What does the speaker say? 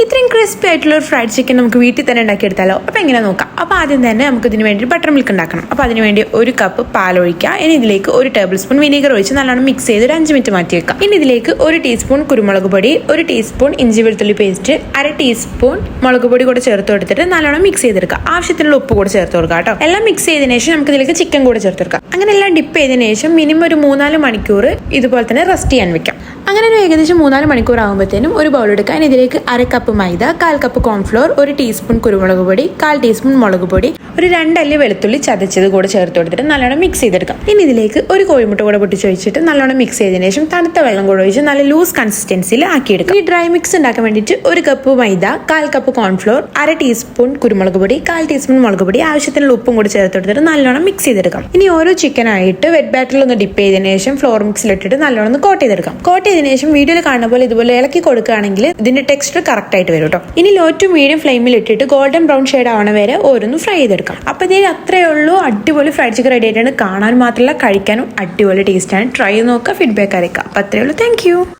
ഇത്രയും ക്രിസ്പി ആയിട്ടുള്ള ഒരു ഫ്രൈഡ് ചിക്കൻ നമുക്ക് വീട്ടിൽ തന്നെ ഉണ്ടാക്കിയെടുത്താലോ? അപ്പോൾ എങ്ങനെ നോക്കാം. അപ്പോൾ ആദ്യം തന്നെ നമുക്ക് ഇതിന് വേണ്ടി ബട്ടർ മിൽക്ക് ഉണ്ടാക്കണം. അപ്പോൾ അതിന് വേണ്ടി 1 കപ്പ് പാൽ ഒഴിക്കുക. ഇനി ഇതിലേക്ക് 1 ടേബിൾ സ്പൂൺ വിനീഗർ ഒഴിച്ച് നല്ലോണം മിക്സ് ചെയ്ത് ഒരു 5 മിനിറ്റ് മാറ്റി വെക്കാം. ഇനി ഇതിലേക്ക് 1 ടീസ്പൂൺ കുരുമുളക് പൊടി, 1 ടീസ്പൂൺ ഇഞ്ചി വെളുത്തുള്ളി പേസ്റ്റ്, 1/2 ടീസ്പൂൺ മുളക് പൊടി കൂടെ ചേർത്ത് കൊടുത്തിട്ട് നല്ലോണം മിക്സ് ചെയ്തെടുക്കുക. ആവശ്യത്തിനുള്ള ഉപ്പ് കൂടെ ചേർത്ത് കൊടുക്കുക കേട്ടോ. എല്ലാം മിക്സ് ചെയ്തതിനു ശേഷം നമുക്ക് ഇതിലേക്ക് ചിക്കൻ കൂടെ ചേർത്ത് കൊടുക്കാം. അങ്ങനെ എല്ലാം ഡിപ്പ് ചെയ്തതിനു ശേഷം മിനിമം ഒരു 3-4 മണിക്കൂർ ഇതുപോലെ തന്നെ റെസ്റ്റ് ചെയ്യാൻ വെക്കാം. അങ്ങനെ ഒരു ഏകദേശം 3-4 മണിക്കൂർ ആകുമ്പോഴത്തേനും ഒരു ബൗൾ എടുക്കുക. ഇതിലേക്ക് 1/2 കപ്പ് മൈദ, 1/4 കപ്പ് കോൺഫ്ലോർ, 1 ടീസ്പൂൺ കുരുമുളക് പൊടി, 1/4 ടീസ്പൂൺ മുളക് പൊടി, ഒരു 2 അല്ലി വെളുത്തുള്ളി ചതച്ചത് കൂടെ ചേർത്ത് കൊടുത്തിട്ട് നല്ലോണം മിക്സ് ചെയ്തെടുക്കാം. ഇനി ഇതിലേക്ക് ഒരു കോഴിമുട്ട കൂടെ പൊട്ടിച്ചൊഴിച്ചിട്ട് നല്ലോണം മിക്സ് ചെയ്തതിനു ശേഷം തണുത്ത വെള്ളം കൂടെ ഒഴിച്ച് നല്ല ലൂസ് കൺസിസ്റ്റൻസിയിൽ ആക്കിയെടുക്കാം. ഈ ഡ്രൈ മിക്സ് ഉണ്ടാക്കാൻ വേണ്ടിയിട്ട് 1 കപ്പ് മൈദ, 1/4 കപ്പ് കോൺഫ്ലോർ, 1/2 ടീസ്പൂൺ കുരുമുളക് പൊടി, 1/4 ടീസ്പൂൺ മുളക് പൊടി, ആവശ്യത്തിനുള്ള ഉപ്പും കൂടി ചേർത്ത് കൊടുത്തിട്ട് നല്ലോണം മിക്സ് ചെയ്തെടുക്കാം. ഇനി ഓരോ ചിക്കനായിട്ട് വെറ്റ് ബാറ്ററിൽ ഒന്ന് ഡിപ്പ് ചെയ്തതിനു ശേഷം ഫ്ലോർ മിക്സിലിട്ടിട്ട് നല്ലോണം കോട്ട് ചെയ്തെടുക്കാം. കോട്ട് ചെയ്തതിനു ശേഷം വീഡിയോയിൽ കാണുന്ന പോലെ ഇതുപോലെ ഇളക്കി കൊടുക്കുകയാണെങ്കിൽ ഇതിന്റെ ടെക്സ്ചർ കറക്റ്റ് ആയിട്ട് വരും കേട്ടോ. ഇനി ലോ ടു മീഡിയം ഫ്ലെയിമിൽ ഇട്ടിട്ട് ഗോൾഡൻ ബ്രൗൺ ഷെയ്ഡ് ആവണ വരെ ഓരോന്ന് ഫ്രൈ ചെയ്തെടുക്കാം. അപ്പോൾ ഇതിൽ അത്രയേ ഉള്ളൂ. അടിപൊളി ഫ്രൈഡ് ചിക്കൻ റെഡി ആയിട്ടാണ്. കാണാൻ മാത്രമല്ല കഴിക്കാനും അടിപൊളി ടേസ്റ്റാണ്. ട്രൈ ചെയ്ത് നോക്കുക, ഫീഡ്ബാക്ക് അറിയിക്കുക. അപ്പോൾ അത്രയേ ഉള്ളൂ. Thank you.